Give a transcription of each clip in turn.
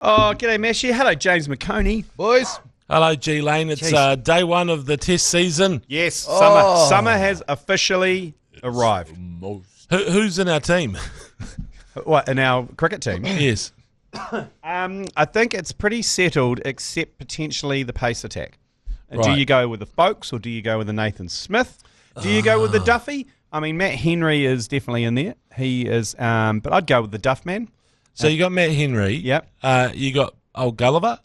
Oh, g'day, Meshy. Hello, James McOnie. Boys. Hello, G Lane. It's day one of the test season. Yes, summer has officially arrived. Who's in our team? What, in our cricket team? Yes. I think it's pretty settled, except potentially the pace attack. Do Right. you go with the Folkes or do you go with the Nathan Smith? Do you go with the Duffy? I mean, Matt Henry is definitely in there. He is, but I'd go with the Duff man. So you got Matt Henry. Yep. You got old Gulliver.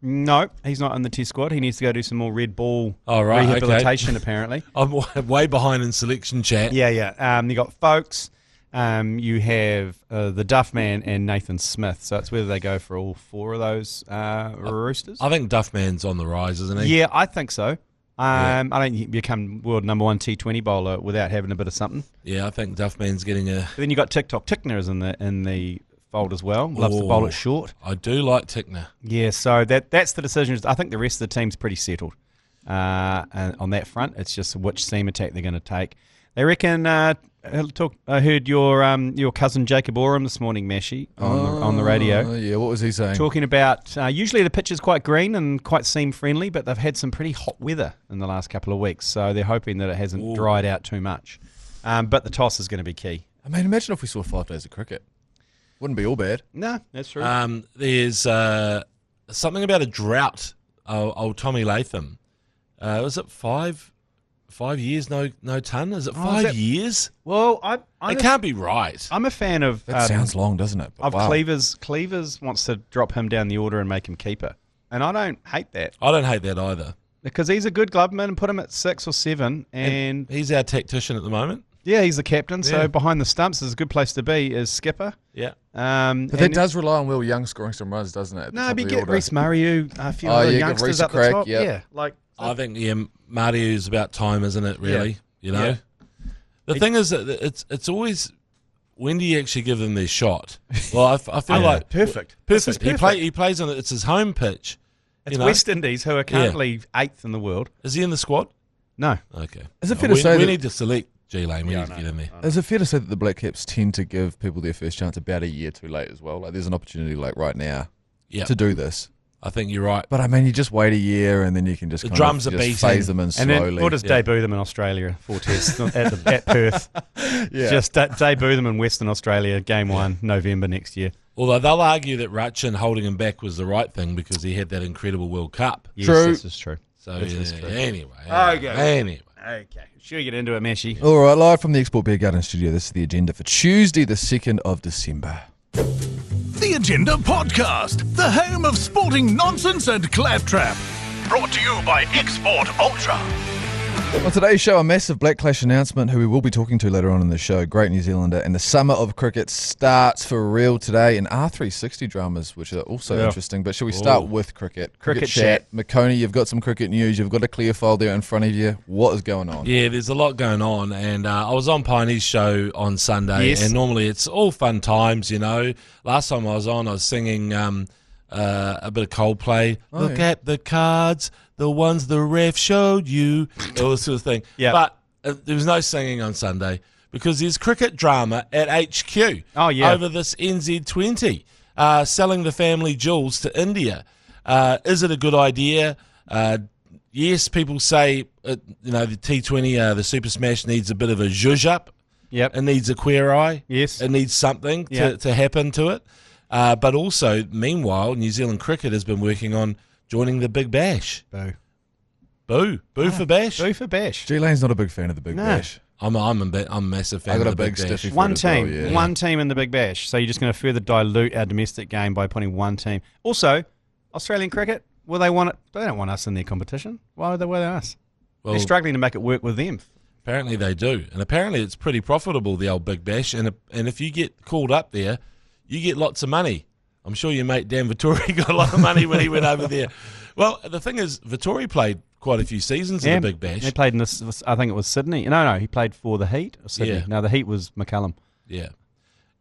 No, he's not in the test squad. He needs to go do some more red ball Right, rehabilitation, apparently. I'm way behind in selection chat. Yeah. You got Folkes. You have the Duff man and Nathan Smith. So it's whether they go for all four of those Roosters. I think Duffman's on the rise, isn't he? Yeah, I think so. I don't think you become world number one T20 bowler without having a bit of something. Yeah, I think Duffman's getting a... But then you got TikTok. Tickner is in the fold as well. Loves to bowl it short. I do like Tickner. Yeah, so that's the decision. I think the rest of the team's pretty settled on that front. It's just which seam attack they're going to take. They reckon. I heard your cousin Jacob Oram this morning, Mashi, on the radio. Yeah, what was he saying? Talking about usually the pitch is quite green and quite seam friendly, but they've had some pretty hot weather in the last couple of weeks, so they're hoping that it hasn't dried out too much. But the toss is going to be key. I mean, imagine if we saw 5 days of cricket. Wouldn't be all bad. No, that's true. There's something about a drought. Old Tommy Latham. Was it 5 years? No ton. Is it 5 years? Well, It can't be right. I'm a fan of. That sounds long, doesn't it? Of Cleavers. Cleavers wants to drop him down the order and make him keeper, and I don't hate that I don't hate that either. because he's a good gloveman and put him at 6 or 7, and He's our tactician at the moment. yeah, he's the captain. So Yeah. behind the stumps is a good place to be as skipper. Yeah. But that does rely on Will Young scoring some runs, doesn't it? No, but you get Reece Murray, a few Oh, other yeah, youngsters Reece up the Craig, top. yep. Yeah, like I think Mariu's about time, isn't it? Really, Yeah. you know. Yeah. The thing is that it's always when do you actually give them their shot? Well, I feel like perfect. This is perfect. He plays on it's his home pitch. It's West Indies, who are currently 8th in the world. Is he in the squad? No. Okay. Is it fair to say we that- need to select G Lane? We need to get in there. Is it fair to say that the Black Caps tend to give people their first chance about a year too late as well? Like, there's an opportunity like right now to do this. I think you're right. But I mean, you just wait a year and then you can just The kind drums of are just beating. phase them in And slowly. then we'll just debut them in Australia, 4 tests at Perth. Yeah. Just debut them in Western Australia, game 1, November next year. Although they'll argue that Rachin holding him back was the right thing because he had that incredible World Cup. Yes, True. this is true. So This is true. anyway. Okay. Should we get into it, Meshy? All right, live from the Export Beer Garden studio, this is the agenda for Tuesday, the 2nd of December. The Agenda Podcast, the home of sporting nonsense and claptrap. Brought to you by Export Ultra. On today's show, a massive Black Clash announcement, who we will be talking to later on in the show. Great New Zealander. And the summer of cricket starts for real today. And R360 dramas, which are also interesting. But shall we start with cricket? Cricket chat. McOnie, you've got some cricket news. You've got a clear file there in front of you. What is going on? Yeah, there's a lot going on, and I was on Piney's show on Sunday, Yes. and normally it's all fun times, you know. Last time I was on, I was singing a bit of Coldplay. Look at the cards, the ones the ref showed you, all this sort of thing. Yeah. But there was no singing on Sunday because there's cricket drama at HQ over this NZ20, selling the family jewels to India. Is it a good idea? Yes, people say, the T20, the Super Smash needs a bit of a zhuzh up. Yep. It needs a queer eye. Yes. It needs something to happen to it. But also, meanwhile, New Zealand cricket has been working on joining the Big Bash. Boo. Boo for Bash. Boo for Bash. G Lane's not a big fan of the Big Bash. I'm a massive fan I got of a the big Big Bash. stiffy for One it as well, team. yeah. One team in the Big Bash. So you're just going to further dilute our domestic game by putting one team. Also, Australian cricket, will they want it? They don't want us in their competition. Why would they want us? Well, They're struggling to make it work with them. apparently they do. And apparently it's pretty profitable, the old Big Bash. And if you get called up there, you get lots of money. I'm sure your mate Dan Vittori got a lot of money when he went over there. Well, the thing is, Vittori played quite a few seasons in the Big Bash. He played in this, I think it was Sydney. No, he played for the Heat or Sydney. Yeah. No, the Heat was McCullum. Yeah.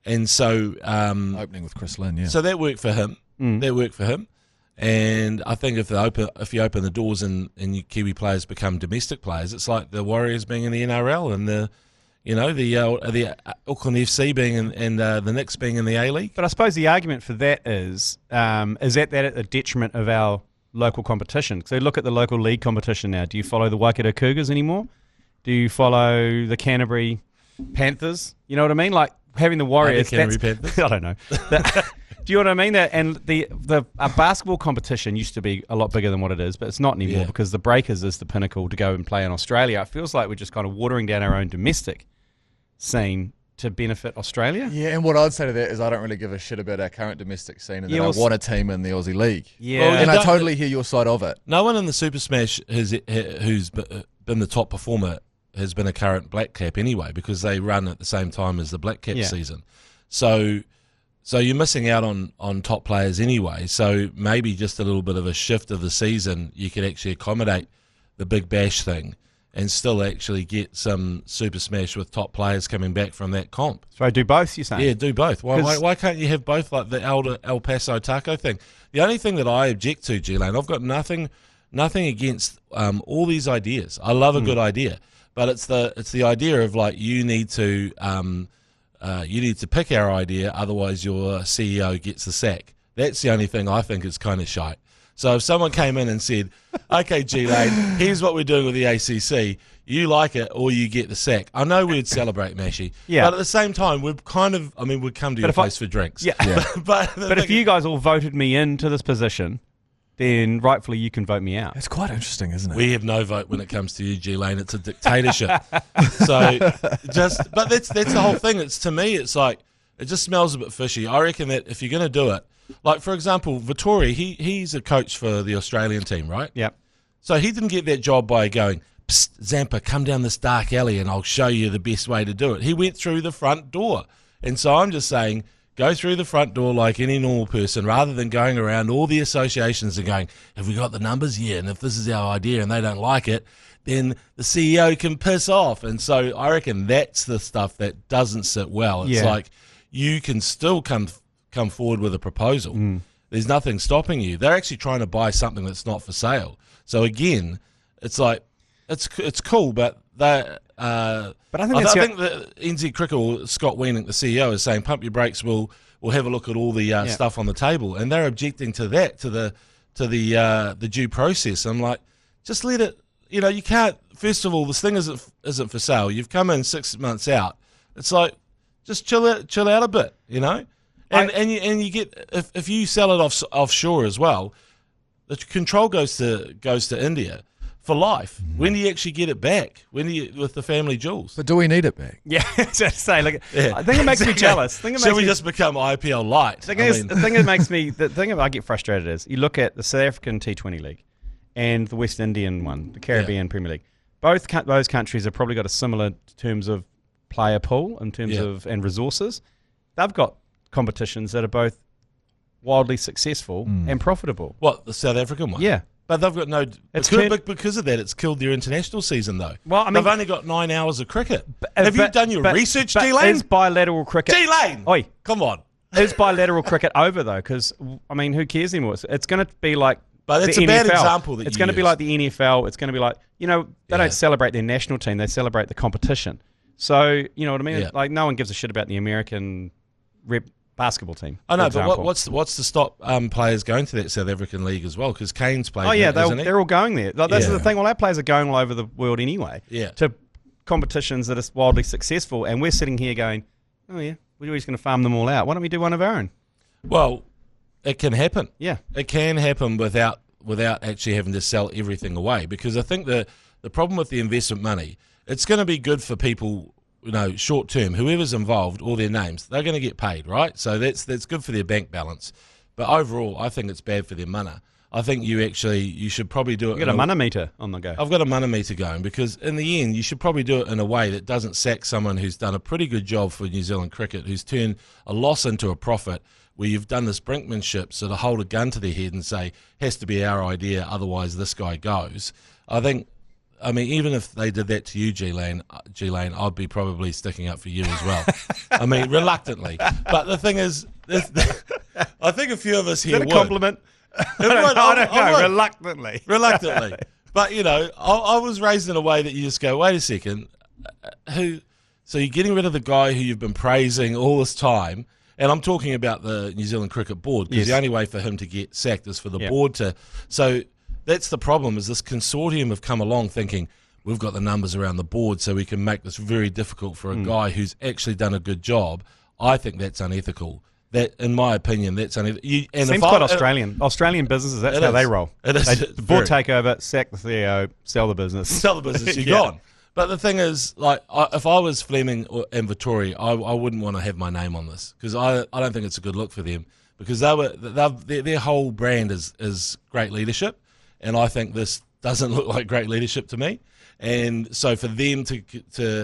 And so... Opening with Chris Lynn, yeah. So that worked for him. That worked for him. And I think if you open the doors and Kiwi players become domestic players, it's like the Warriors being in the NRL and the You know, the Auckland FC being and the Knicks being in the A-League. But I suppose the argument for that is that at the detriment of our local competition? So look at the local league competition now. Do you follow the Waikato Cougars anymore? Do you follow the Canterbury Panthers? You know what I mean? Like having the Warriors. Canterbury Panthers? I don't know. Do you know what I mean? And the basketball competition used to be a lot bigger than what it is, but it's not anymore because the Breakers is the pinnacle to go and play in Australia. It feels like we're just kind of watering down our own domestic scene to benefit Australia. Yeah, and what I'd say to that is I don't really give a shit about our current domestic scene, and I want a team in the Aussie League. Yeah, well, and I totally hear your side of it. No one in the Super Smash who's been the top performer has been a current Black Cap anyway, because they run at the same time as the Black Cap season. So you're missing out on top players anyway. So maybe just a little bit of a shift of the season, you could actually accommodate the Big Bash thing and still actually get some Super Smash with top players coming back from that comp. So do both, you're saying? Yeah, do both. Why can't you have both, like the El Paso Taco thing? The only thing that I object to, G Lane, I've got nothing against all these ideas. I love a good idea, but it's the idea of like you need to pick our idea, otherwise your CEO gets the sack. That's the only thing I think is kind of shite. So if someone came in and said, okay, G-Lane, here's what we're doing with the ACC, you like it or you get the sack. I know we'd celebrate, Mashy, but at the same time, we'd come to your place for drinks. Yeah. but if you guys all voted me into this position, then rightfully you can vote me out. It's quite interesting, isn't it? We have no vote when it comes to you, G-Lane. It's a dictatorship. But that's the whole thing. To me, it's like, it just smells a bit fishy. I reckon that if you're going to do it, like, for example, Vittori, he's a coach for the Australian team, right? Yeah. So he didn't get that job by going, psst, Zampa, come down this dark alley and I'll show you the best way to do it. He went through the front door. And so I'm just saying, go through the front door like any normal person rather than going around all the associations and going, have we got the numbers? Yeah, and if this is our idea and they don't like it, then the CEO can piss off. And so I reckon that's the stuff that doesn't sit well. It's like you can still come forward with a proposal. There's nothing stopping you. They're actually trying to buy something that's not for sale. So again, it's like it's cool, but they. But I think the NZ Cricket, or Scott Weening, the CEO, is saying pump your brakes. We'll have a look at all the stuff on the table, and they're objecting to that, to the due process. I'm like, just let it. You know, you can't. First of all, this thing isn't for sale. You've come in 6 months out. It's like, just chill out a bit. You know. And you get, if you sell it offshore as well, the control goes to India for life. When do you actually get it back? With the family jewels? But do we need it back? Yeah, I think it makes me jealous. Should we just become IPL light? The thing I get frustrated is you look at the South African T20 League and the West Indian one, the Caribbean Premier League. Both those countries have probably got a similar terms of player pool in terms of and resources. They've got competitions that are both wildly successful and profitable. What, the South African one? Yeah. But they've got no... Because of that, it's killed their international season, though. Well, I mean, they've only got 9 hours of cricket. Have you done your research, G-Lane? Is bilateral cricket... G-Lane! Oi. Come on. Is bilateral cricket over, though? Because, I mean, who cares anymore? It's going to be like But it's a bad example it's going to be like the NFL. It's going to be like, they don't celebrate their national team. They celebrate the competition. So, you know what I mean? Yeah. Like, no one gives a shit about the American basketball team. I know, but what's to stop players going to that South African league as well? Because Kane's played. Oh yeah, they're all going there. That's the thing. Well, our players are going all over the world anyway. Yeah. To competitions that are wildly successful, and we're sitting here going, oh yeah, we're just going to farm them all out. Why don't we do one of our own? Well, it can happen. Yeah, it can happen without actually having to sell everything away. Because I think the problem with the investment money, it's going to be good for people. Short term, whoever's involved, all their names, they're going to get paid, right? So that's good for their bank balance. But overall, I think it's bad for their mana. I think you should probably do it. You got a mana meter on the go. I've got a mana meter going because in the end, you should probably do it in a way that doesn't sack someone who's done a pretty good job for New Zealand cricket, who's turned a loss into a profit, where you've done this brinkmanship, so to hold a gun to their head and say, has to be our idea, otherwise this guy goes. I mean, even if they did that to you, G-Lane, I'd be probably sticking up for you as well. I mean, reluctantly. But the thing is, I think a few of us here would. Is that a compliment? I don't know. Reluctantly. Reluctantly. But, I was raised in a way that you just go, wait a second, So you're getting rid of the guy who you've been praising all this time. And I'm talking about the New Zealand Cricket Board, because the only way for him to get sacked is for the board to. So that's the problem, is this consortium have come along thinking, we've got the numbers around the board so we can make this very difficult for a guy who's actually done a good job. I think that's unethical. That, in my opinion, that's unethical. Seems quite Australian. Australian businesses, that's how they roll. The board take over, sack the CEO, sell the business. Sell the business, you're gone. But the thing is, like, if I was Fleming and Vittori, I wouldn't want to have my name on this, because I don't think it's a good look for them, because their whole brand is great leadership, and I think this doesn't look like great leadership to me. And so for them to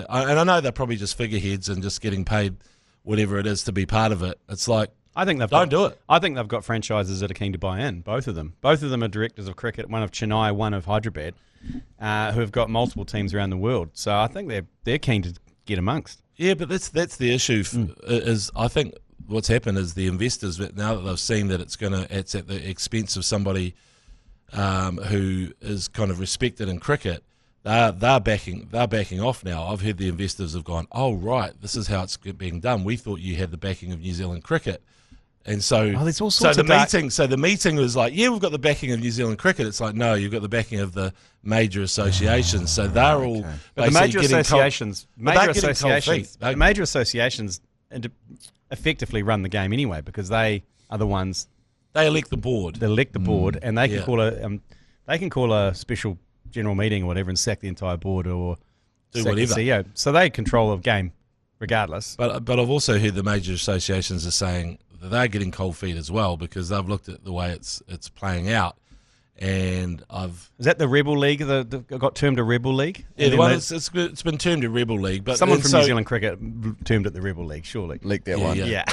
and I know they're probably just figureheads and just getting paid whatever it is to be part of it. It's like, I think do it. I think they've got franchises that are keen to buy in. Both of them. Both of them are directors of cricket. One of Chennai, one of Hyderabad, who have got multiple teams around the world. So I think they're keen to get amongst. Yeah, but that's the issue. Is I think what's happened is the investors, now that they've seen that it's at the expense of somebody who is kind of respected in cricket, they're backing off now. I've heard the investors have gone, oh right, this is how it's being done. We thought you had the backing of New Zealand Cricket. And so, there's all sorts of the meeting was like, yeah, we've got the backing of New Zealand Cricket. It's like, no, you've got the backing of the major associations. So they're all but the major associations, major associations effectively run the game anyway, because they are the ones. They elect the board. They elect the board, and they can call a special general meeting or whatever and sack the entire board or do sack whatever. The CEO. So they control the game regardless. But I've also heard the major associations are saying that they're getting cold feet as well, because they've looked at the way it's playing out. And is that the Rebel League? Got termed a Rebel League? Yeah, the one it's been termed a Rebel League. But someone from New Zealand Cricket termed it the Rebel League, surely. Leaked that one. Yeah.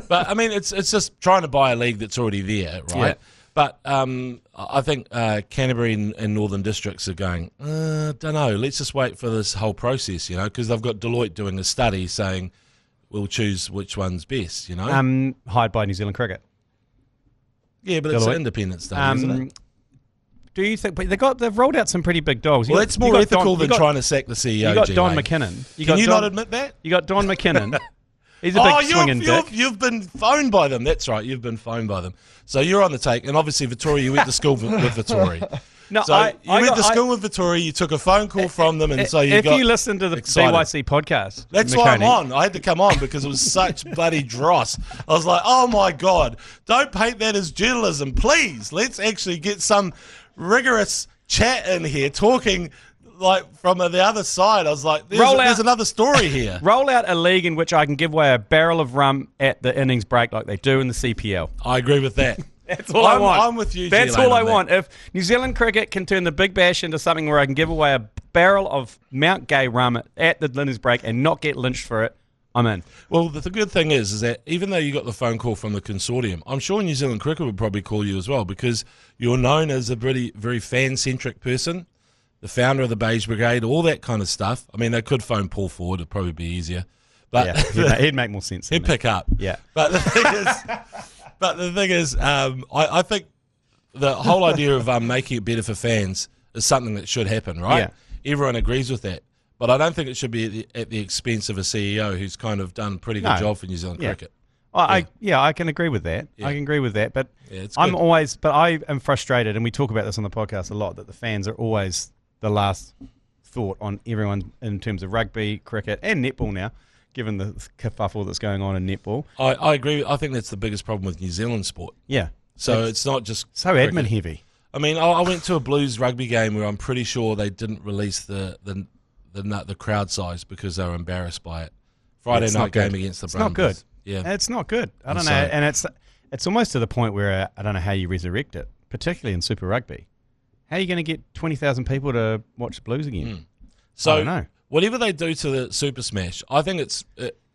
But I mean, it's just trying to buy a league that's already there, right? Yeah. But I think Canterbury and Northern Districts are going, don't know, let's just wait for this whole process, because they've got Deloitte doing a study saying we'll choose which one's best, Hired by New Zealand Cricket. Yeah, but it's an independent study, isn't it? Do you think they've rolled out some pretty big dogs? Well, it's more ethical than trying to sack the CEO. You got Don McKinnon. Can you not admit that? You got Don McKinnon. He's a big swinging dick. You've been phoned by them. That's right. You've been phoned by them. So you're on the take. And obviously, Vittori, you went to school with Vittori. No, so you went to school with Vittori. You took a phone call from them, and so you if you listen to the BYC podcast, that's why I'm on. I had to come on because it was such bloody dross. I was like, oh my God, don't paint that as journalism, please. Let's actually get some rigorous chat in here, talking like from the other side. I was like, there's another story here. Roll out a league in which I can give away a barrel of rum at the innings break like they do in the CPL. I agree with that. That's all I want. I'm with you, That's all I want. If New Zealand Cricket can turn the Big Bash into something where I can give away a barrel of Mount Gay rum at the innings break and not get lynched for it, I'm in. Well, the good thing is that even though you got the phone call from the consortium, I'm sure New Zealand Cricket would probably call you as well, because you're known as a very fan-centric person, the founder of the Beige Brigade, all that kind of stuff. I mean, they could phone Paul Ford. It'd probably be easier. But yeah, he'd make more sense. He'd pick up. Yeah. But the thing is, I think the whole idea of making it better for fans is something that should happen, right? Yeah. Everyone agrees with that. But I don't think it should be at the expense of a CEO who's kind of done a pretty good job for New Zealand cricket. I can agree with that. Yeah. I can agree with that. But I am frustrated, and we talk about this on the podcast a lot, that the fans are always the last thought on everyone in terms of rugby, cricket, and netball now, given the kerfuffle that's going on in netball. I agree. I think that's the biggest problem with New Zealand sport. Yeah. So it's not just so cricket. Admin heavy. I mean, I went to a Blues rugby game where I'm pretty sure they didn't release the crowd size because they were embarrassed by it. Friday night game against the Brumbies. It's not good. Yeah, it's not good. I don't know, and it's almost to the point where I don't know how you resurrect it, particularly in Super Rugby. How are you going to get 20,000 people to watch Blues again? So I don't know. Whatever they do to the Super Smash, I think it's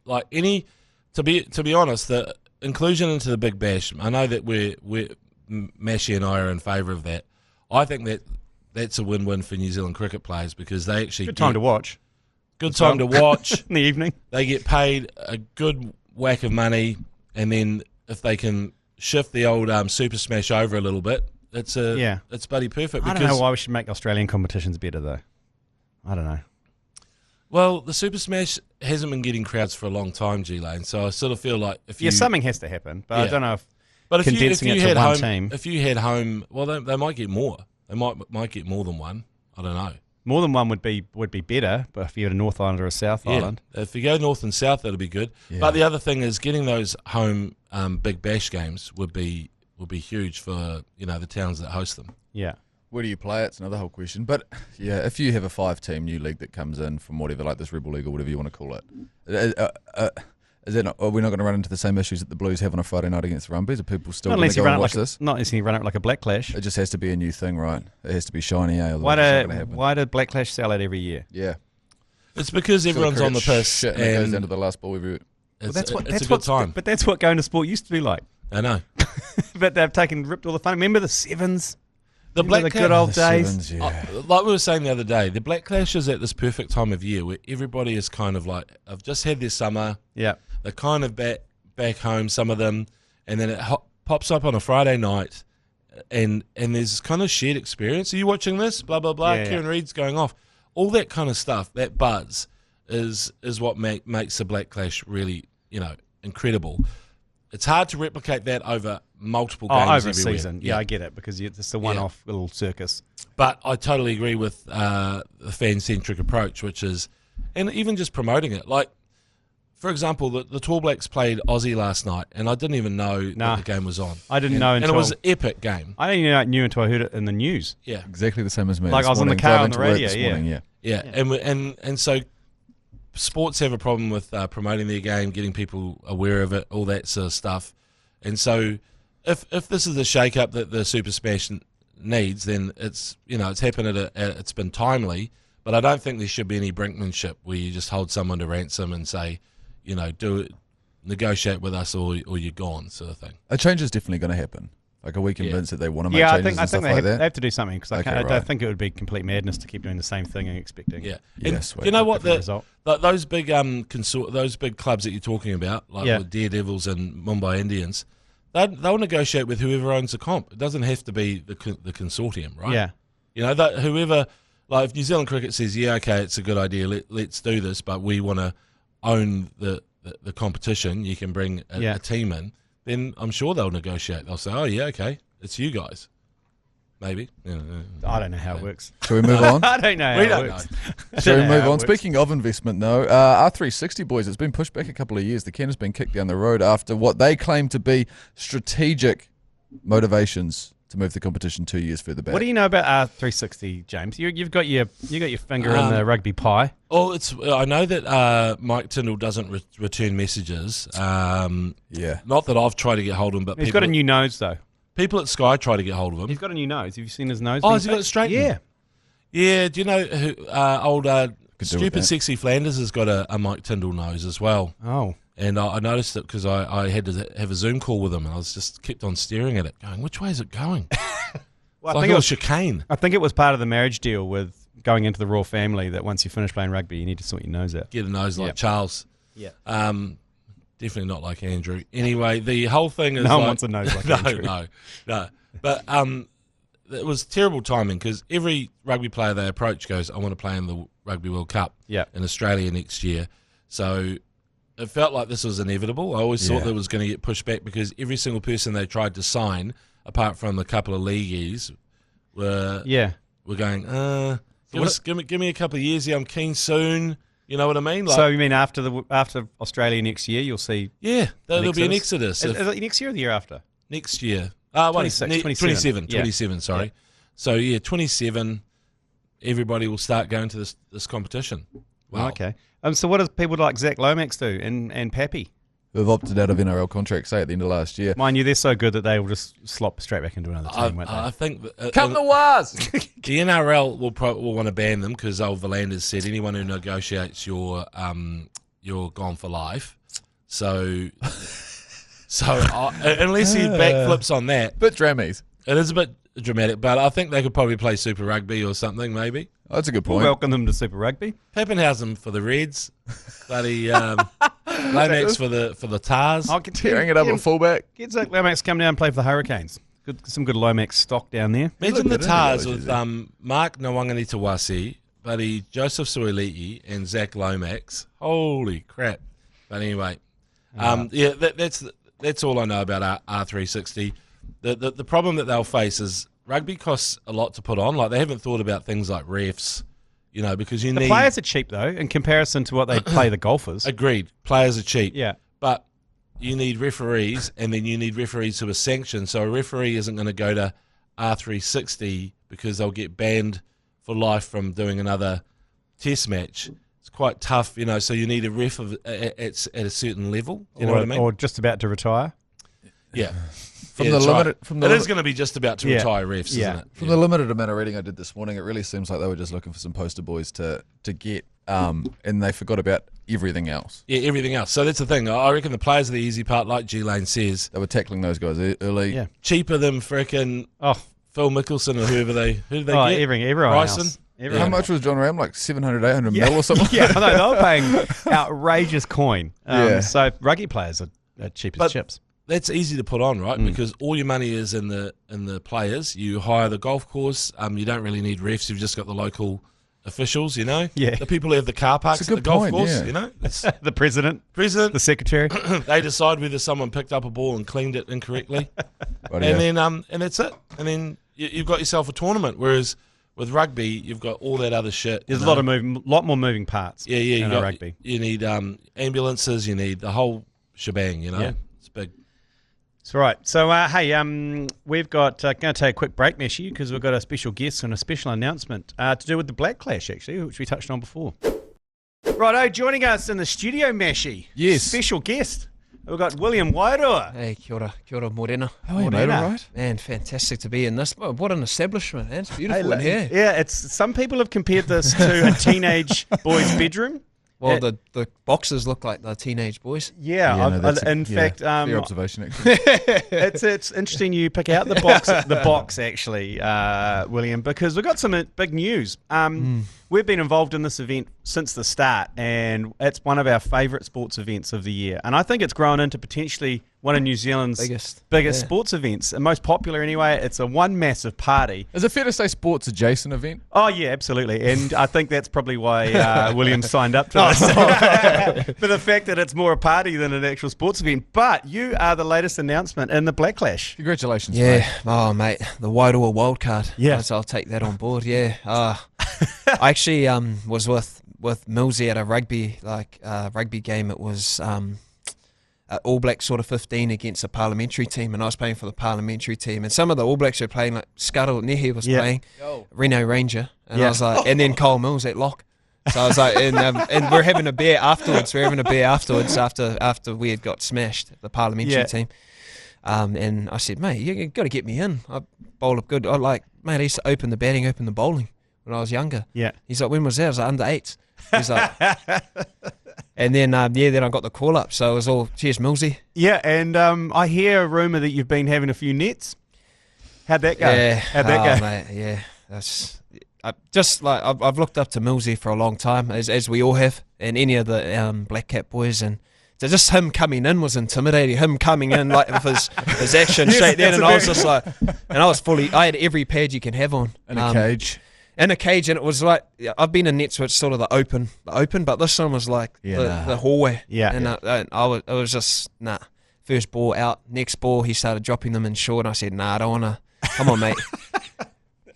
like any. To be honest, the inclusion into the Big Bash. I know that we're Mashy and I are in favour of that. I think that's a win-win for New Zealand cricket players because they actually good time to watch. Good time to watch in the evening. They get paid a good whack of money, and then if they can shift the old Super Smash over a little bit, it's bloody perfect. I don't know why we should make Australian competitions better though. I don't know. Well, the Super Smash hasn't been getting crowds for a long time, G Lane. So I sort of feel like something has to happen, but I don't know if. But condensing it to one team. If you had home, well, they might get more. They might get more than one. I don't know. More than one would be better, but if you had a North Island or a South Island. If you go North and South, that'll be good. Yeah. But the other thing is getting those home Big Bash games would be huge for the towns that host them. Yeah. Where do you play it? It's another whole question. But yeah, if you have a 5-team new league that comes in from whatever, like this Rebel League or whatever you want to call it, are we not going to run into the same issues that the Blues have on a Friday night against the Rumbies? Are people still going to go and watch this? Not unless you run it like a Black Clash. It just has to be a new thing, right? It has to be shiny, eh? Why did Black Clash sell out every year? Yeah. It's because everyone's on the piss. Shit, and it goes down to the last ball every. It's a good time. But that's what going to sport used to be like. I know. But they've ripped all the fun. Remember the Sevens? The good old days. Sevens, yeah. Like we were saying the other day, the Black Clash is at this perfect time of year where everybody is kind of like, I've just had their summer. Yeah. They're kind of back home, some of them, and then it pops up on a Friday night, and there's this kind of shared experience. Are you watching this? Blah, blah, blah. Yeah, Kieran Reid's going off. All that kind of stuff, that buzz, is what makes the Black Clash really, incredible. It's hard to replicate that over multiple games over a everywhere. season. Yeah, I get it, because it's a one-off little circus. But I totally agree with the fan-centric approach, which is, and even just promoting it. Like, for example, the Tall Blacks played Aussie last night, and I didn't even know that the game was on. I didn't know until... And it was an epic game. I didn't even know until I heard it in the news. Yeah. Exactly the same as me. Like I was on the car on the radio, Yeah. And so sports have a problem with promoting their game, getting people aware of it, all that sort of stuff. And so if this is the shake-up that the Super Smash needs, then it's happened it's been timely, but I don't think there should be any brinkmanship where you just hold someone to ransom and say, do it, negotiate with us or you're gone, sort of thing. A change is definitely going to happen. Like, are we convinced that they want to make changes and stuff like that? They have to do something, because I don't think it would be complete madness to keep doing the same thing and expecting. Yeah, you know what? Those big those big clubs that you're talking about, like the Daredevils and Mumbai Indians, they'll negotiate with whoever owns the comp. It doesn't have to be the consortium, right? Yeah, whoever. Like, if New Zealand Cricket says, yeah, okay, it's a good idea, let's do this, but we want to own the competition, you can bring a team in, then I'm sure they'll negotiate. They'll say, oh, yeah, okay, it's you guys. Maybe. I don't know how it works. Shall we move on? I don't know how it works. Shall we move on? Speaking of investment, though, R360 boys, it's been pushed back a couple of years. The can has been kicked down the road after what they claim to be strategic motivations to move the competition 2 years further back. What do you know about R360, James? You've got your finger in the rugby pie. Oh, I know that Mike Tyndall doesn't return messages. Not that I've tried to get hold of him, but he's got a new nose, though. People at Sky try to get hold of him. He's got a new nose. Have you seen his nose? Oh, has he got it straightened? Yeah. Yeah. Do you know who old Stupid Sexy Flanders has got a Mike Tyndall nose as well? Oh. And I noticed it because I had to have a Zoom call with him, and I was just kept on staring at it, going, which way is it going? Well, I think it was chicane. I think it was part of the marriage deal with going into the royal family that once you finish playing rugby, you need to sort your nose out. Get a nose like Charles. Yeah. Definitely not like Andrew. Anyway, the whole thing is no one wants a nose like Andrew. No. But it was terrible timing because every rugby player they approach goes, I want to play in the Rugby World Cup in Australia next year. So it felt like this was inevitable. I always thought that it was going to get pushed back because every single person they tried to sign, apart from a couple of leagueies, were going, give me a couple of years here. I'm keen soon. You know what I mean? Like, so you mean after Australia next year, you'll see? Yeah, there'll be an exodus. Is it next year or the year after? Next year. 27. 27, sorry. Yeah. So, 27, everybody will start going to this competition. Wow. Oh, okay. So what does people like Zach Lomax do and Pappy? Who've opted out of NRL contracts, say, at the end of last year. Mind you, they're so good that they will just slop straight back into another team, won't they? I think... Come the Waz! The NRL will want to ban them because old Verlanders said anyone who negotiates you're gone for life. So unless he backflips on that... Bit drammies. It is a bit dramatic, but I think they could probably play Super Rugby or something, maybe. Oh, that's a good point. We'll welcome them to Super Rugby. Pappenhausen for the Reds. Bloody Lomax for the Tars. Tearing it up at fullback. Get Zach Lomax come down and play for the Hurricanes. Some good Lomax stock down there. Imagine the Tars with Mark Nawanganitawasi, buddy Joseph Suoliti and Zach Lomax. Holy crap! But anyway, that's all I know about R360. The problem that they'll face is rugby costs a lot to put on. Like, they haven't thought about things like refs, because the players are cheap though in comparison to what they play the golfers. Agreed, players are cheap. Yeah, but you need referees, and then you need referees who are sanctioned. So a referee isn't going to go to R360 because they'll get banned for life from doing another test match. It's quite tough, so you need a ref at a certain level. You know what I mean? Or just about to retire. Yeah. It is going to be just about to retire refs, isn't it? From the limited amount of reading I did this morning, it really seems like they were just looking for some poster boys to get, and they forgot about everything else. Yeah, everything else. So that's the thing. I reckon the players are the easy part, like G Lane says. They were tackling those guys early. Yeah. Cheaper than frickin' Phil Mickelson or who did they get? Everyone Bryson. else. How much was John Ram? Like 700, 800 mil or something? Yeah, I know. They were paying outrageous coin. So rugby players are cheap as chips. That's easy to put on, right? Because all your money is in the players. You hire the golf course. You don't really need refs. You've just got the local officials, Yeah. The people who have the car parks at the golf course, the president, the secretary. They decide whether someone picked up a ball and cleaned it incorrectly. Then and that's it. And then you've got yourself a tournament. Whereas with rugby, you've got all that other shit. There's a lot more moving parts. Yeah, yeah. In rugby, you need ambulances. You need the whole shebang. Yeah. It's big. That's right. So, we've got going to take a quick break, Meshy, because we've got a special guest and a special announcement to do with the Black Clash, actually, which we touched on before. Righto, joining us in the studio, Meshy. Yes. Special guest. We've got William Waiirua. Hey, kia ora, Morena. How are you, mate? All right? Man, fantastic to be in this. What an establishment, man. It's beautiful in here. Yeah, some people have compared this to a teenage boy's bedroom. Well, the boxes look like the teenage boys. Yeah, in fact, fair observation. Actually, it's interesting you pick out the box actually, William, because we've got some big news. We've been involved in this event since the start, and it's one of our favourite sports events of the year. And I think it's grown into potentially one of New Zealand's biggest sports events, and most popular anyway. It's one massive party. Is it fair to say sports adjacent event? Oh yeah, absolutely. And I think that's probably why William signed up to this. For the fact that it's more a party than an actual sports event. But you are the latest announcement in the Black Clash. Congratulations, yeah, mate. Oh, mate, the Waiirua wildcard. Yeah. I'll take that on board, yeah. I actually was with Millsy at a rugby game. It was All Blacks sort of 15 against a parliamentary team, and I was playing for the parliamentary team. And some of the All Blacks were playing, like Scuttle Nehe was playing, Reno Ranger, and I was like, and then Cole Mills at lock. So I was like, and we're having a beer afterwards. After we had got smashed, the parliamentary team. And I said, mate, you got to get me in. I bowl up good. I used to open the bowling when I was younger. Yeah. He's like, when was that? I was like, under 8s. He's like, and then then I got the call up. So it was all, cheers, Millsy. Yeah, and I hear a rumour that you've been having a few nets. How'd that go? Yeah. How'd that go? Mate, yeah, that's... I've looked up to Millsy for a long time, as we all have, and any of the Black Cap boys, and so just him coming in was intimidating. Him coming in like with his action straight then, and I was just like, and I had every pad you can have on in a cage. In a cage, and it was like, I've been in nets where it's sort of the open, but this one was like the hallway. Yeah, and it was just First ball out, next ball he started dropping them in short, and I said, I don't wanna. Come on, mate.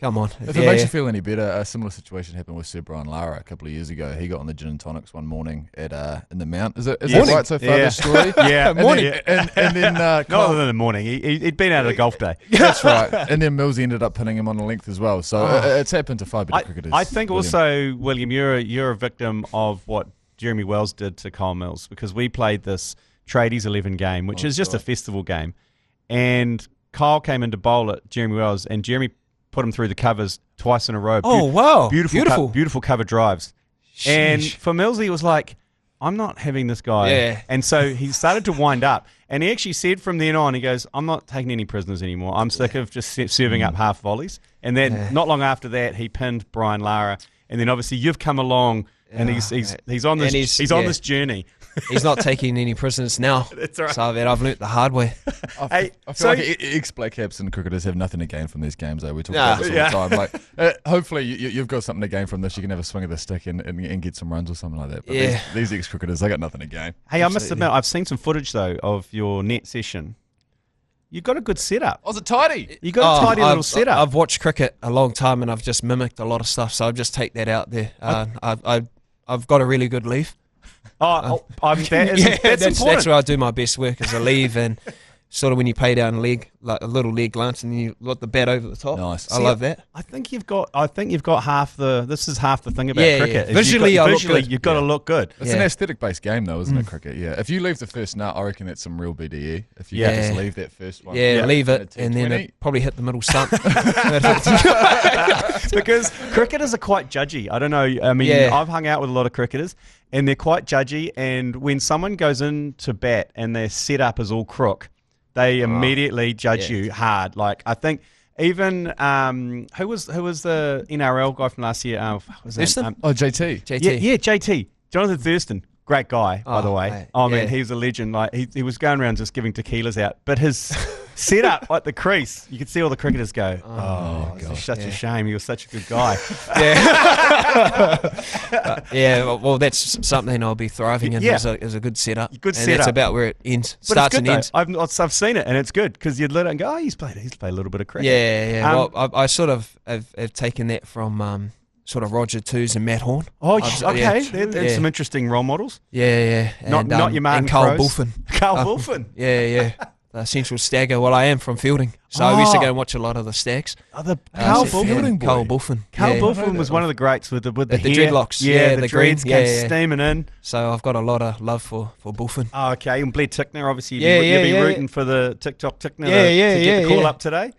Come on. If it makes you feel any better, a similar situation happened with Sir Brian Lara a couple of years ago. He got on the gin and tonics one morning at in the Mount. Is that right so far, this story? Yeah. Morning. And then not other than the morning. He'd been out of the golf day. That's right. And then Mills ended up pinning him on the length as well. So it's happened to 5 better cricketers. I think also, William, you're a victim of what Jeremy Wells did to Kyle Mills, because we played this Tradies 11 game, which is just a festival game. And Kyle came in to bowl at Jeremy Wells, and Jeremy put him through the covers twice in a row. Oh, wow. Beautiful cover drives. Sheesh. And for Millsy, it was like, I'm not having this guy. Yeah. And so he started to wind up. And he actually said from then on, he goes, I'm not taking any prisoners anymore. I'm sick of just serving up half volleys. And then not long after that, he pinned Brian Lara. And then obviously you've come along, and he's on this this journey. he's not taking any prisoners now. That's right. So I've learnt the hard way. I feel like ex-Black Caps and cricketers have nothing to gain from these games, though. We talk about this all the time. Like, hopefully you've got something to gain from this. You can have a swing of the stick and get some runs or something like that. But these ex-cricketers, they got nothing to gain. Hey, I must admit, I've seen some footage, though, of your net session. You've got a good setup. Oh, is it tidy? You got a tidy little setup. I've watched cricket a long time and I've just mimicked a lot of stuff, so I'll just take that out there. I've got a really good leave. That's important. That's where I do my best work, is a leave and sort of when you play down a leg, like a little leg glance, and you got the bat over the top. Nice. I love that. I think you've got half the. This is half the thing about cricket. Yeah. Visually, you've got to look good. It's an aesthetic-based game, though, isn't it? Cricket. Yeah. If you leave the first nut, I reckon that's some real BDE. If you just leave that first one, leave it, and then it probably hit the middle stump. Because cricketers are quite judgy. I don't know. I mean, I've hung out with a lot of cricketers, and they're quite judgy. And when someone goes in to bat and their setup is all crook, they immediately judge you hard. Like, I think even who was the NRL guy from last year? Thurston? JT. Yeah, JT. Jonathan Thurston. Great guy, by the way. Mate. Man, he was a legend. Like he was going around just giving tequilas out. But his setup, like the crease, you could see all the cricketers go, it's such a shame. He was such a good guy. Well, that's something I'll be thriving in, is a good setup. Good and setup. that's about where it ends. But Starts it's good, and ends. I've seen it, and it's good, because you'd let it and go, he's played a little bit of cricket. Well, I sort of have taken that from sort of Roger Twos and Matt Horn. Okay. There's some interesting role models. Yeah. Not your Martin and Carl Crows. Bulfin. Carl Bulfin. Yeah. The Central Stagger. Well, I am from Fielding, so I used to go and watch a lot of the Stags. Carl Bulfin. Carl Bulfin. Carl Bulfin was one of the greats with the hair. Dreadlocks. The dreads came steaming in. So I've got a lot of love for Bulfin. Oh, okay. And Blair Tickner, obviously, you'd be rooting for the TikTok Tickner to get the call up today.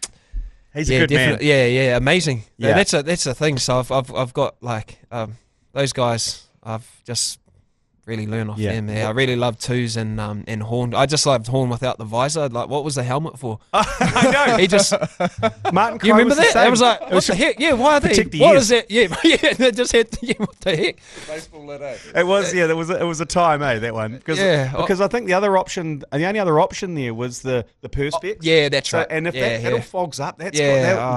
He's a good man. Yeah, amazing. Yeah. That's a thing. So I've got like those guys. I've just really learned off them. Yeah, I really love Twos and Horn. I just loved Horn without the visor. Like, what was the helmet for? I know. He just Martin Crowe. You remember was that? I was like, what the heck? Yeah, why are they? What is that? Yeah, they just had. What the heck? Baseball lit out. It was. Yeah, it was a time, that one. Because I think the only other option there was the perspex. Yeah, that's right. And if that all fogs up, that's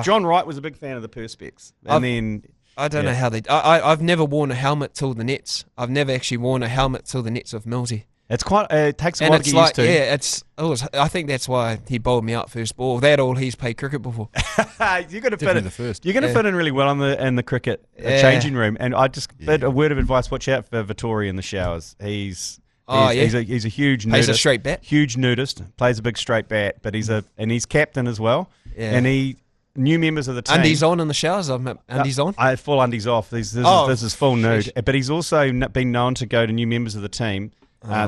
John Wright was a big fan of the perspex, and then. I don't know how they. I've never worn a helmet till the nets. I've never actually worn a helmet till the nets of Millsy. It's quite. It takes a while to get used to. Yeah, I think that's why he bowled me out first ball. That all he's played cricket before. You're going to fit in. You're going to fit in really well in the cricket changing room. And I just a word of advice: watch out for Vittori in the showers. He's a huge nudist. Plays a straight bat. Huge nudist. Plays a big straight bat, but he's captain as well. Yeah. And new members of the team. Undies on in the showers. Undies on. I had full undies off. This is full nude. But he's also been known to go to new members of the team,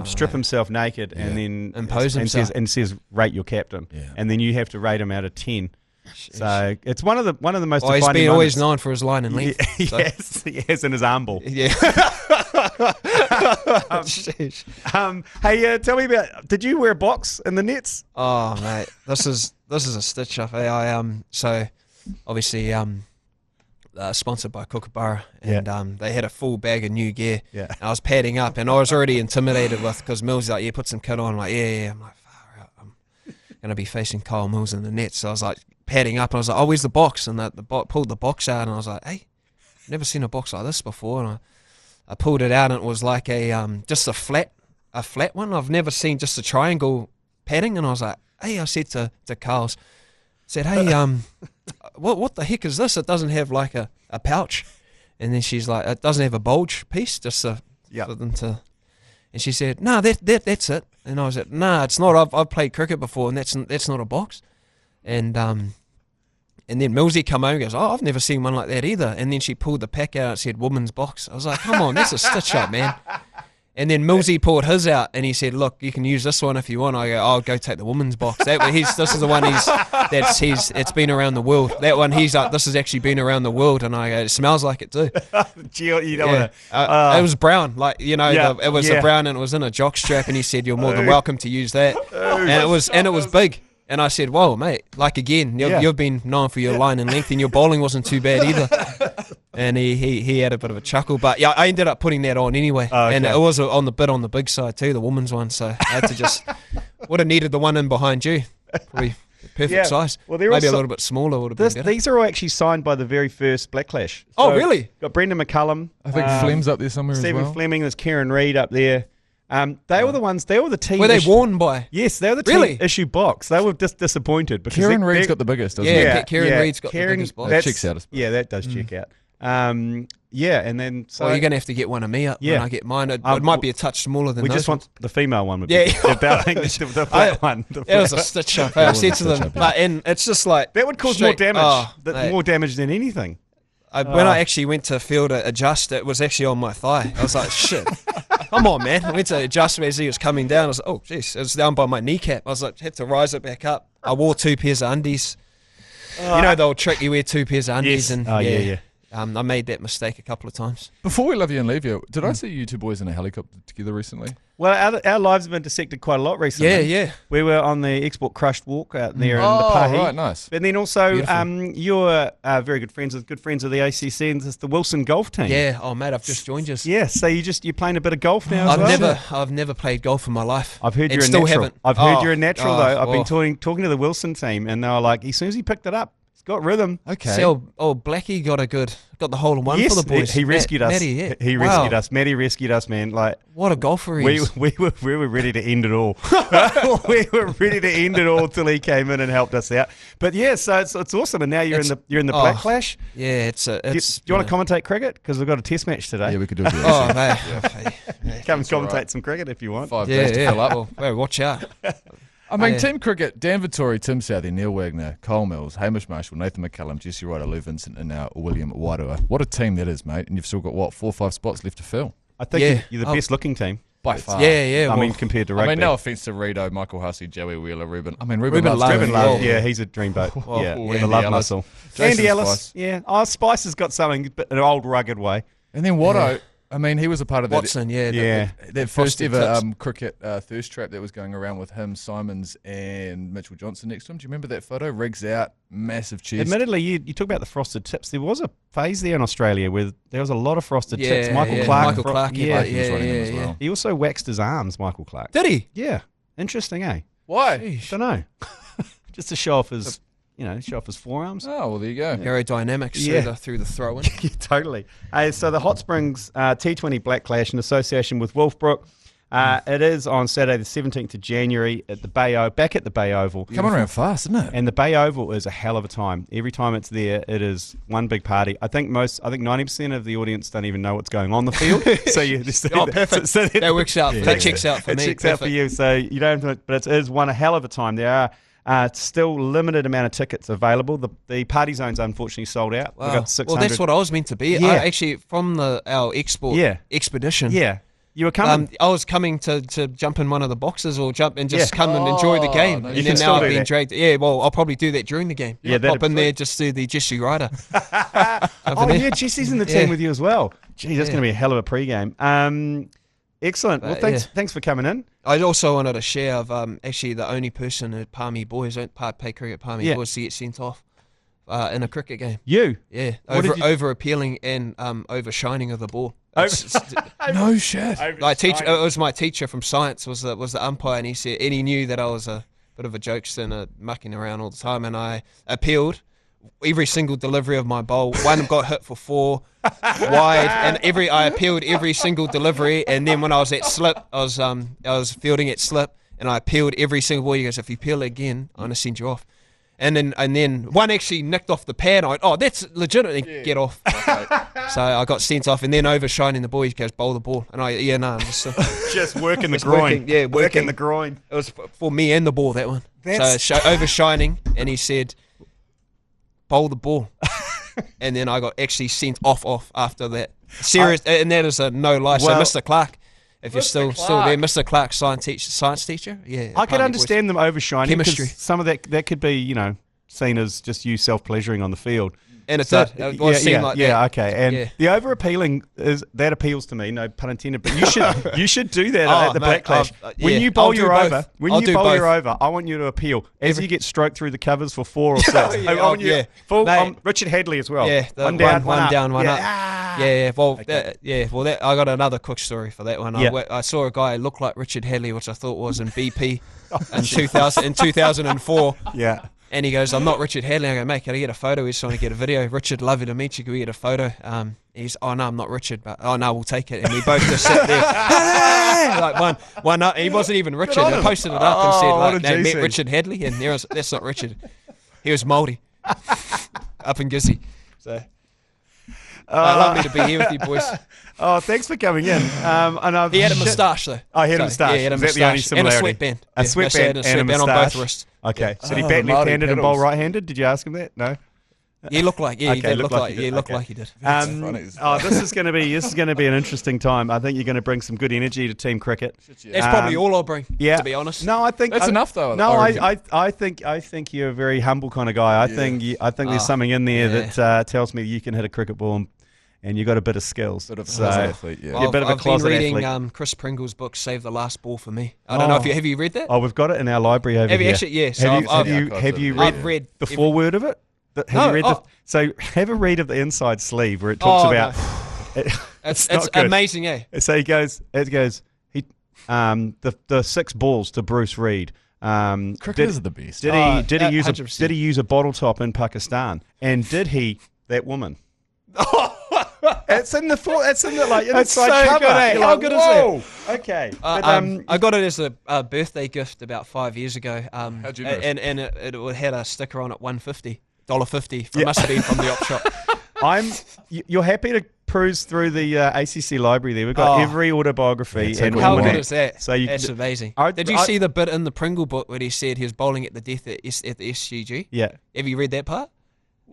strip himself naked, and then impose himself and says rate your captain, and then you have to rate him out of 10. So it's one of the most. He's been moments. Always known for his line and length. Yes, he has in his arm ball. Yeah. Hey, tell me about. Did you wear a box in the nets? Oh mate, this is a stitch up. So obviously sponsored by Kookaburra, and they had a full bag of new gear. Yeah. And I was padding up, and I was already intimidated because Mills like, put some kit on. I'm like, I'm like, far out. I'm gonna be facing Kyle Mills in the net. So I was like padding up, and I was like, where's the box? And pulled the box out, and I was like, hey, never seen a box like this before. And I pulled it out, and it was like just a flat one. I've never seen just a triangle padding, and I was like, hey, I said to Carl's, hey, what the heck is this? It doesn't have like a pouch. And then she's like, it doesn't have a bulge piece, just for them to. And she said, no, that's it. And I was like, nah, it's not. I've played cricket before, and that's not a box. And then Millsy come over and goes, I've never seen one like that either. And then she pulled the pack out and it said woman's box. I was like, come on, that's a stitch up, man. And then Millsy pulled his out and he said, look, you can use this one if you want. I go, I'll go take the woman's box. This is the one it's been around the world. That one, he's like, this has actually been around the world. And I go, it smells like it too. You don't want to. It was brown, it was a brown and it was in a jock strap. And he said, you're more than welcome to use that. And it was big. And I said, whoa, mate, like again, you've been known for your line and length and your bowling wasn't too bad either. And he had a bit of a chuckle, but yeah, I ended up putting that on anyway, and it was on the big side too, the woman's one. So I had to would have needed the one in behind you, probably perfect size. Well, maybe a little bit smaller would have been better. These are all actually signed by the very first Black Clash. So really? Got Brendan McCullum. I think Flem's up there somewhere Stephen as well. Fleming. There's Kieran Reid up there. They were the ones. They were the team. Were they worn by? Yes, they were the team issue box. They were just disappointed because Kieran Reid's got the biggest, doesn't he? Yeah, Kieran Reid's got the biggest box. That checks out. Yeah, that does check out. And then so you're gonna have to get one of me up when I get mine. It might be a touch smaller than we those just want the female one. Yeah, the flat one. It was a stitch up. I said to them, and it's just like that would cause more damage. More damage than anything. When I actually went to field to adjust, it was actually on my thigh. I was like, shit. Come on, man. I went to adjust as he was coming down. I was like, oh, jeez. It was down by my kneecap. I was like, had to rise it back up. I wore 2 pairs of undies. You know the old trick, you wear 2 pairs of undies. Yes. And I made that mistake a couple of times. Before we love you and leave you, did I see you two boys in a helicopter together recently? Well, our lives have intersected quite a lot recently. Yeah. We were on the Export Crushed Walk out there in the Pahi. Oh, right, nice. And then also, you're very good friends with the ACC and it's the Wilson golf team. Yeah. Oh, mate, I've just joined you. Yeah. So you're playing a bit of golf now. I've never played golf in my life. I've heard you're a natural. I've heard you're a natural though. I've been talking to the Wilson team, and they were like, as soon as he picked it up, it's got rhythm. Okay. See, Blackie got the hole in one for the boys. He rescued us. Matty, He rescued us. Matty rescued us, man. Like, what a golfer he is. We were ready to end it all. We were ready to end it all till he came in and helped us out. But yeah, so it's awesome. And now you're in the Black Clash. Yeah, do you want to commentate cricket? Because we've got a test match today. Yeah, we could do it. Oh, mate. Come and commentate some cricket if you want. 5 days to fill up. Well, watch out. I mean, Team Cricket, Dan Vittori, Tim Southey, Neil Wagner, Cole Mills, Hamish Marshall, Nathan McCullum, Jesse Ryder, Lou Vincent, and now William Waiirua. What a team that is, mate. And you've still got, 4 or 5 spots left to fill? I think you're the best looking team. By far. Yeah. I mean, compared to rugby. I mean, no offence to Rito, Michael Hussey, Joey Wheeler, Ruben. I mean, Ruben loves yeah, he's a dreamboat. With the love muscle. Andy Ellis. Spice. Yeah. Oh, Spice has got something, but an old rugged way. And then Watto. I mean, he was a part of that. Watson, that first ever cricket thirst trap that was going around with him, Simons, and Mitchell Johnson next to him. Do you remember that photo? Rigs out, massive chest. Admittedly, you talk about the frosted tips. There was a phase there in Australia where there was a lot of frosted tips. Michael Clark. He was running them as well. He also waxed his arms, Michael Clark. Did he? Yeah. Interesting, eh? Why? Sheesh. Don't know. Just to show off his... show off his forearms. Oh, well, there you go. Aerodynamics through the throw-in. Yeah, totally. So the Hot Springs T20 Black Clash in association with Wolfbrook. It is on Saturday the 17th of January at the back at the Bay Oval. Coming around fast, isn't it? And the Bay Oval is a hell of a time. Every time it's there, it is one big party. I think 90% of the audience don't even know what's going on the field. So you just perfect. So that works out. That checks out for me. It checks out for you. So you don't have to, but it is one hell of a time. There are still limited amount of tickets available. The party zone's unfortunately sold out. Wow. We've got 600. Well, that's what I was meant to be. Yeah. Actually, from our export expedition. Yeah. You were coming. I was coming to jump in one of the boxes or jump and just come and enjoy the game. No, and then now I've been dragged. Yeah, well, I'll probably do that during the game. Yeah, pop in there, just do the Jesse Ryder. Jesse's in the team with you as well. Gee, that's going to be a hell of a pre-game. Excellent. Well, thanks for coming in. I also wanted to share of actually the only person at Palmy Boys, don't play cricket at Palmy Boys, to get sent off in a cricket game. You? Yeah. Over appealing and overshining of the ball. No shit. It was my teacher from science was the umpire, and he knew that I was a bit of a jokester, mucking around all the time, and I appealed every single delivery of my bowl. One got hit for 4 wide, and I appealed every single delivery. And then when I was at slip, I was fielding at slip, and I appealed every single ball. He goes, if you appeal again, I'm gonna send you off. And then one actually nicked off the pad. I went, oh, that's legitimate. Get off. So I got sent off, and then overshining the ball. He goes, bowl the ball. And just working the groin. Working the groin. It was for me and the ball, that one. So overshining, and he said, bowl the ball. And then I got actually sent off after that. Serious, and that is a no lie. So Mr. Clark, if you're still there, Mr. Clark, science teacher, yeah. I could understand them overshining. Chemistry. Some of that could be, seen as just you self-pleasuring on the field. And it did. It was seen like that. Yeah, okay. And the over-appealing, that appeals to me, no pun intended, but you should do that at the Black Clash. When you bowl your over, I want you to appeal. As you get stroked through the covers for 4 or 6. I want you Richard Hadley as well. Yeah, one down, one up. Yeah, well, I got another quick story for that one. I saw a guy who looked like Richard Hadley, which I thought was in BP in 2004. Yeah. And he goes, I'm not Richard Hadley. I go, mate, can I get a photo? He's trying to get a video. Richard, lovely to meet you. Can we get a photo? He's, oh, no, I'm not Richard. But, oh, no, we'll take it. And we both just sat there. Like one up. He wasn't even Richard. I posted it up and said, like, they met Richard Hadley. And there was, that's not Richard. He was Māori. Up in Gizzy. So, lovely to be here with you boys. Oh, thanks for coming in. And he had a moustache, though. Oh, he had a moustache. Yeah, he had a moustache. And a sweatband. A sweatband and a moustache. On both wrists. Okay. So did he bat left-handed and bowl right-handed? Did you ask him that? No? He looked like, he did look like he did. This is going to be an interesting time. I think you're going to bring some good energy to team cricket. That's probably all I'll bring, to be honest. No, I think that's enough though. No, I think you're a very humble kind of guy. I think there's something in there that tells me you can hit a cricket ball and you got a bit of skills. Bit of a athlete, yeah. Well, you're a bit of a closet athlete. I've been reading Chris Pringle's book, Save the Last Ball for Me. I don't know if have you read that? Oh, we've got it in our library over here. Have you actually? Yeah. So have you read the foreword of it? So have a read of the inside sleeve where it talks about. It's amazing, eh? So it goes. The 6 balls to Bruce Reid. Cricketers are the best. Did he use a bottle top in Pakistan? And did he that woman? It's in the inside cover. Good, how good is that? Okay. I got it as a birthday gift about 5 years ago. How'd you know? And it had a sticker on it, $1.50. It must have been from the op shop. You're happy to cruise through the ACC library there. We've got every autobiography. And how good is that? So that's amazing. Did you see the bit in the Pringle book where he said he was bowling at the death at the SCG? Yeah. Have you read that part?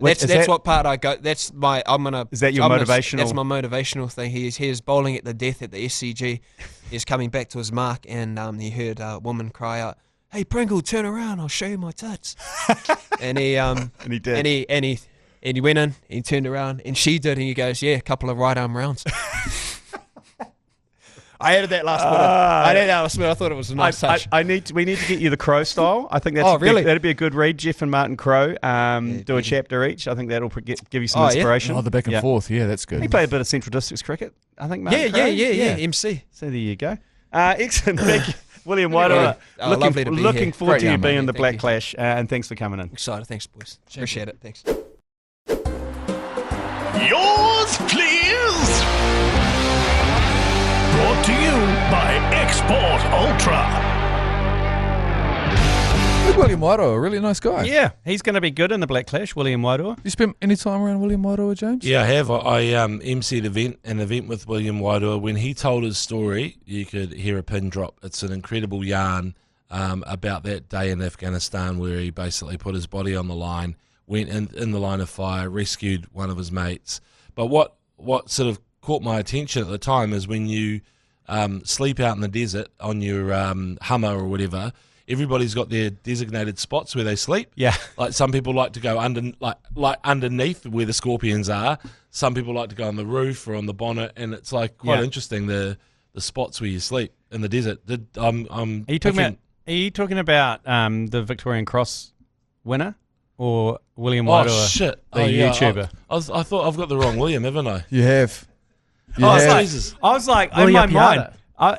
That's what part I go. That's my. I'm gonna. Is that your motivational? That's my motivational thing. He is bowling at the death at the SCG. He's coming back to his mark, and he heard a woman cry out, "Hey Pringle, turn around! I'll show you my tits." and he and he did. And he went in. He turned around, and she did. And he goes, "Yeah, a couple of right arm rounds." I added that last minute. I thought it was a nice touch. We need to get you the Crow style. I think that's that'd be a good read. Jeff and Martin Crow do a chapter each. I think that'll give you some inspiration. Oh, the back and forth. Yeah, that's good. He played a bit of Central Districts cricket. I think. Martin Crow. Yeah. MC. So there you go. Excellent. Thank you, William Waiirua. Looking forward to you being in the Black Clash. And thanks for coming in. Excited. Thanks, boys. Appreciate it. Thanks. Yours, please. Brought to you by Export Ultra. William Waiirua, a really nice guy. Yeah, he's going to be good in the Black Clash, William Waiirua. You spent any time around William Waiirua, James? Yeah, I have. I emceed an event with William Waiirua. When he told his story, you could hear a pin drop. It's an incredible yarn about that day in Afghanistan where he basically put his body on the line, went in the line of fire, rescued one of his mates. But what sort of caught my attention at the time is when you sleep out in the desert on your Hummer or whatever, everybody's got their designated spots where they sleep. Yeah. Like some people like to go underneath where the scorpions are. Some people like to go on the roof or on the bonnet, and it's like quite interesting the spots where you sleep in the desert. Are you talking about the Victorian Cross winner or William Waiirua? Oh shit! The YouTuber. I thought I've got the wrong William, haven't I? You have. I was like, in my mind. I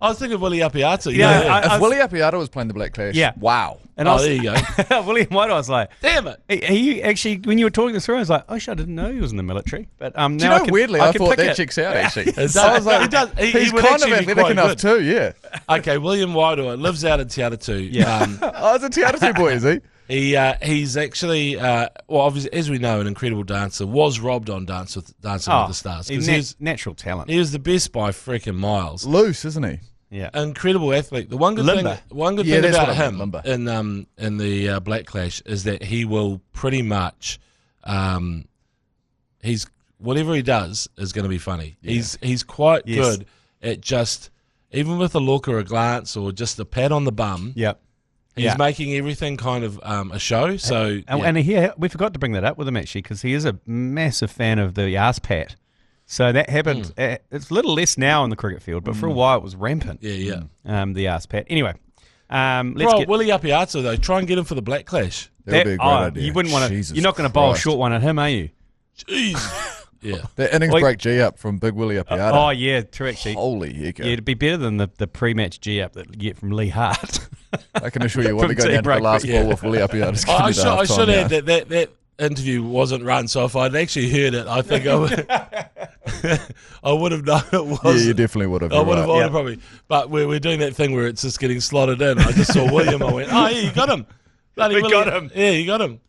was thinking of Willie Apiata. If Willie Apiata was playing the Black Clash, wow. And there you go. William Waiirua, I was like, damn it. He actually, when you were talking this through, I was like, oh shit, I didn't know he was in the military. But weirdly, I thought that checks out actually. I was like, he's kind of athletic enough too, yeah. Okay, William Waiirua lives out in Te Atatū. Yeah. He's a Te Atatū boy, is he? He's actually, obviously, as we know, an incredible dancer. Was robbed on Dancing with the Stars. He's natural talent. He was the best by freaking miles. Loose, isn't he? Yeah, incredible athlete. The one good thing about him in the Black Clash is that he will pretty much, he's whatever he does is going to be funny. Yeah. He's quite good at just even with a look or a glance or just a pat on the bum. Yep. He's making everything kind of a show. So and we forgot to bring that up with him actually, because he is a massive fan of the arse pat. So that happened. It's a little less now in the cricket field, but for a while it was rampant. Yeah. The arse pat. Anyway, let's get Willie Apiata though. Try and get him for the Black Clash. That would be a great idea. You wouldn't want to. You're not going to bowl a short one at him, are you? Jeez. Yeah. That innings break G up from Big Willie Apiata. Oh yeah, true actually. Holy heck. Yeah, it'd be better than the pre-match G up that you get from Lee Hart. I can assure you, want to go down to the last ball with Willie Apiata's. I should add that interview wasn't run, so if I'd actually heard it, I think I would have known it was. Yeah, you definitely would have. I would have probably. But we're doing that thing where it's just getting slotted in. I just saw William. I went, oh yeah, you got him. We got him. Yeah, you got him.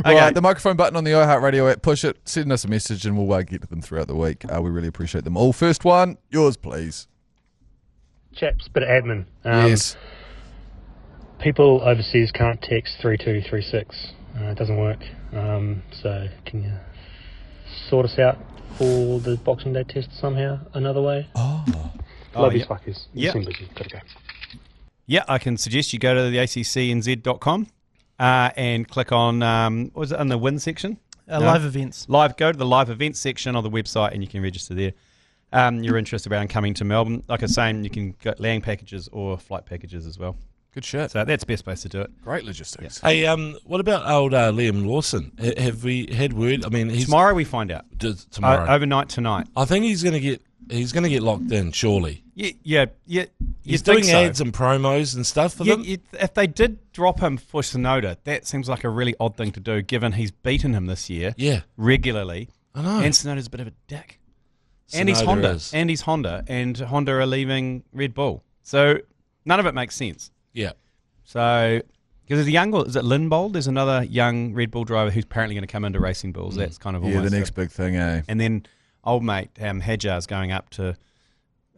Right, the microphone button on the iHeartradio app, push it, send us a message, and we'll get to them throughout the week. We really appreciate them all. First one, yours, please. Chaps, bit of admin. Yes. People overseas can't text 3236. It doesn't work. So can you sort us out for the Boxing Day test somehow, another way? Love these fuckers. Yeah. Gotta go. Yeah, I can suggest you go to the ACCNZ.com. And click on, what was it, in the win section? Live events. Go to the live events section of the website and you can register there. You're interested around coming to Melbourne. Like I was saying, you can get land packages or flight packages as well. Good shit. So that's the best place to do it. Great logistics. Yeah. Hey, what about old Liam Lawson? Have we had word? I mean, tomorrow we find out. Tomorrow, overnight tonight. I think he's going to get locked in. Surely. Yeah. He's doing ads and promos and stuff for them. If they did drop him for Sonoda, that seems like a really odd thing to do, given he's beaten him this year. Yeah. Regularly. I know. And Sonoda's a bit of a dick. And he's Honda. And Honda are leaving Red Bull. So none of it makes sense. Yeah. So, because is it Lindbold? There's another young Red Bull driver who's apparently going to come into Racing Bulls. That's kind of almost the next big thing, eh? And then old mate Hadjar's going up to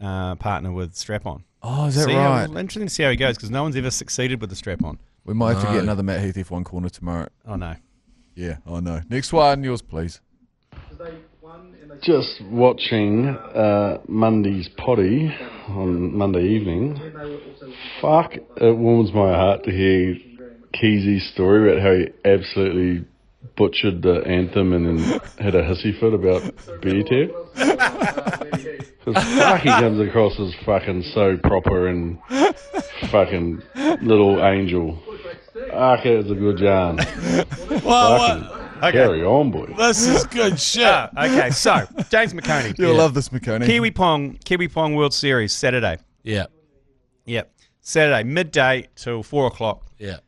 partner with Strap-On. Oh, is that right? Interesting to see how he goes, because no one's ever succeeded with the Strap-On. We might have to get another Matt Heath F1 corner tomorrow. Oh, no. Yeah, I know. Next one, yours, please. Just watching Monday's potty on Monday evening. Fuck, it warms my heart to hear Keezy's story about how he absolutely butchered the anthem and then had a hissy fit about beer tab. Because fuck, he comes across as fucking so proper and fucking little angel. Fuck, it's a good yarn. Carry on, boy. This is good shit. Okay, so James McOnie. You'll love this, McOnie. Kiwi Pong World Series Saturday. Yeah. Saturday midday till 4 o'clock. Yeah.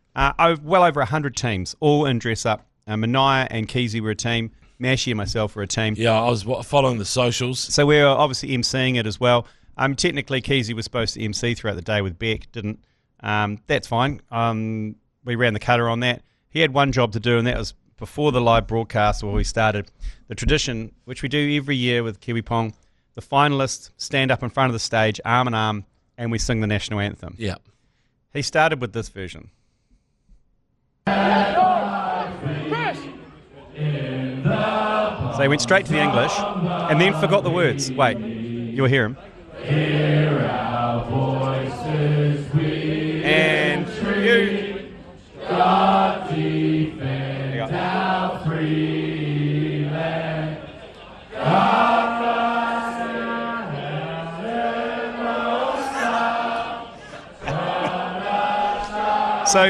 Well over 100 teams, all in dress up. Mania and Keezy were a team. Mashy and myself were a team. Yeah, I was following the socials. So we were obviously emceeing it as well. Technically, Keezy was supposed to MC throughout the day with Beck. Didn't. That's fine. We ran the cutter on that. He had one job to do, and that was before the live broadcast where we started the tradition, which we do every year with Kiwi Pong. The finalists stand up in front of the stage, arm in arm, and we sing the national anthem. Yeah. He started with this version. So he went straight to the English and then forgot the words. Wait, you'll hear him. Hear our voices, we and you. God defend our free land. So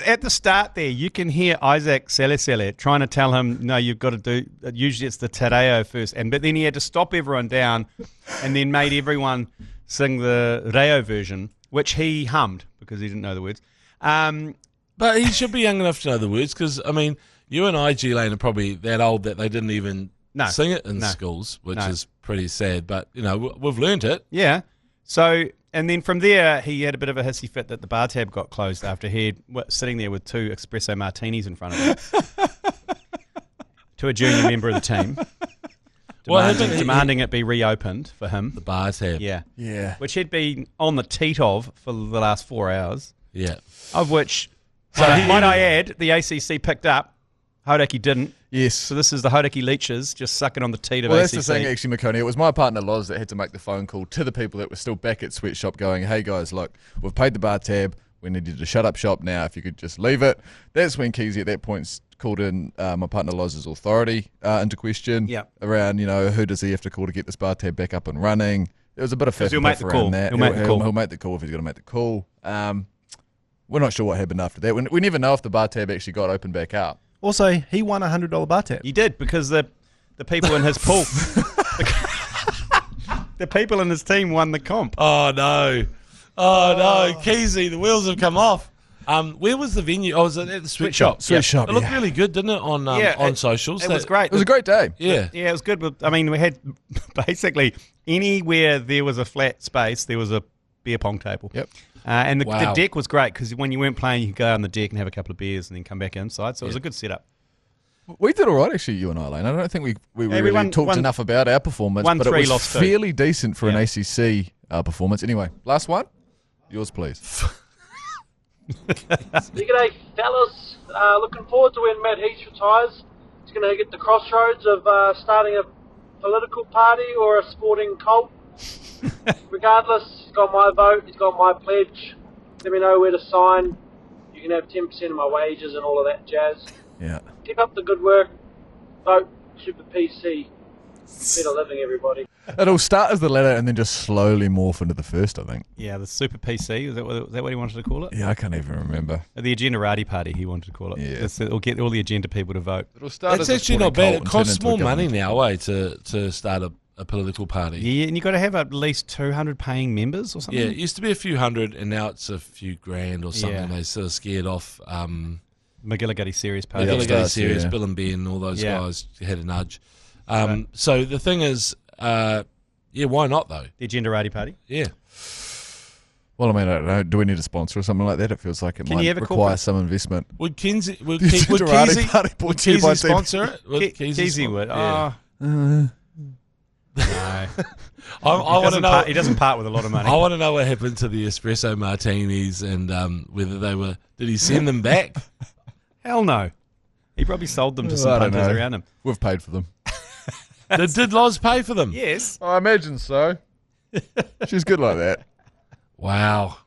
at the start there, you can hear Isaac Salesele trying to tell him, no, you've got to do, usually it's the Te Reo first, but then he had to stop everyone down and then made everyone sing the Reo version, which he hummed because he didn't know the words. But he should be young enough to know the words because, I mean, you and G Lane are probably that old that they didn't even sing it in schools, which is pretty sad. But, you know, we've learned it. Yeah. So, and then from there, he had a bit of a hissy fit that the bar tab got closed after he had sitting there with 2 espresso martinis in front of him to a junior member of the team. Demanding it be reopened for him. The bar tab. Yeah. Which he'd been on the teat of for the last 4 hours. Yeah. Of which, might I add, the ACC picked up. Hodaki didn't. Yes. So this is the Hodaki leeches just sucking on the teat of ACC. Well, ACC. that's the thing, actually, McOnie. It was my partner, Loz, that had to make the phone call to the people that were still back at Sweatshop going, hey, guys, look, we've paid the bar tab. We need you to shut up shop now. If you could just leave it. That's when Keezy at that point called in my partner Loz's authority into question around, who does he have to call to get this bar tab back up and running. There was a bit of faff around that. He'll make the call. He'll make the call if he's going to make the call. We're not sure what happened after that. We never know if the bar tab actually got opened back up. Also, he won a $100 bar tab. He did, because the people in his pool, the people in his team won the comp. Oh, no. Oh, no. Keezy, the wheels have come off. Where was the venue? Oh, was it at the Sweet Shop? Sweet Shop, It looked really good, didn't it, on socials? It was great. It was a great day. Yeah. Yeah, it was good. We had basically anywhere there was a flat space, there was a beer pong table. Yep. And the deck was great, because when you weren't playing, you could go on the deck and have a couple of beers and then come back inside. So it was a good setup. We did all right, actually, you and I, Lane. I don't think we really talked enough about our performance, but it was fairly decent for an ACC performance. Anyway, last one. Yours, please. G'day, fellas. Looking forward to when Matt Heath retires. He's going to get the crossroads of starting a political party or a sporting cult. Regardless, he's got my vote, he's got my pledge. Let me know where to sign. You can have 10% of my wages and all of that jazz. Yeah. Keep up the good work. Vote Super PC. Better living, everybody. It'll start as the latter and then just slowly morph into the first, I think. Yeah, the Super PC. Is that what he wanted to call it? Yeah, I can't even remember. The Agendarati Party, he wanted to call it. Yeah. It'll get all the agenda people to vote. It'll start It's actually not bad. It costs more money now, to start a political party. Yeah, and you've got to have at least 200 paying members or something. Yeah, it used to be a few hundred, and now it's a few grand or something. They sort of scared off McGillicuddy Series Party. McGillicuddy Series, Bill and Ben, all those guys had a nudge. So the thing is, why not though? The Agendarati Party? Yeah. Well, I don't know. Do we need a sponsor or something like that? It feels like it might require some investment. Would Keezy sponsor it? Keezy would. Yeah. No. I want to know. He doesn't part with a lot of money. I want to know what happened to the espresso martinis and whether they were. Did he send them back? Hell no. He probably sold them to some punters around him. We've paid for them. Did Loz pay for them? Yes. I imagine so. She's good like that. Wow.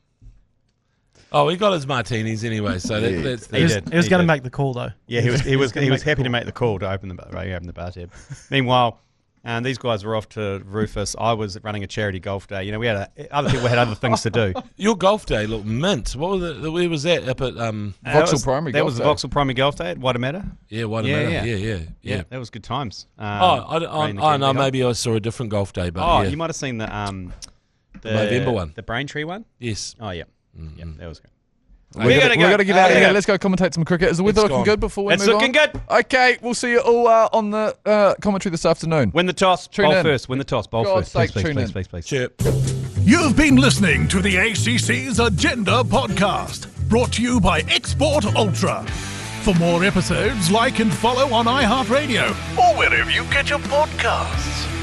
Oh, he got his martinis anyway, so that's he was going to make the call though. Yeah, he was happy to make the call to open the bar tab. Meanwhile, these guys were off to Rufus. I was running a charity golf day. We had other people had other things to do. Your golf day looked mint. What was where was that? Up at Vauxhall Primary Golf Day. That was the Vauxhall Primary Golf Day at Waitemata. Yeah, Waitemata. Yeah. That was good times. I know. Maybe I saw a different golf day, but you might have seen the November one, the Braintree one. Yes. Oh yeah, yeah, that was good. We're going to get out of here. Let's go commentate some cricket. Is the weather looking good before we move on? It's looking good. Okay, we'll see you all on the commentary this afternoon. Win the toss, bowl first. Win the toss, bowl God's first. sake, Please. Chirp. You've been listening to the ACC's Agenda podcast, brought to you by Export Ultra. For more episodes, like and follow on iHeartradio or wherever you get your podcasts.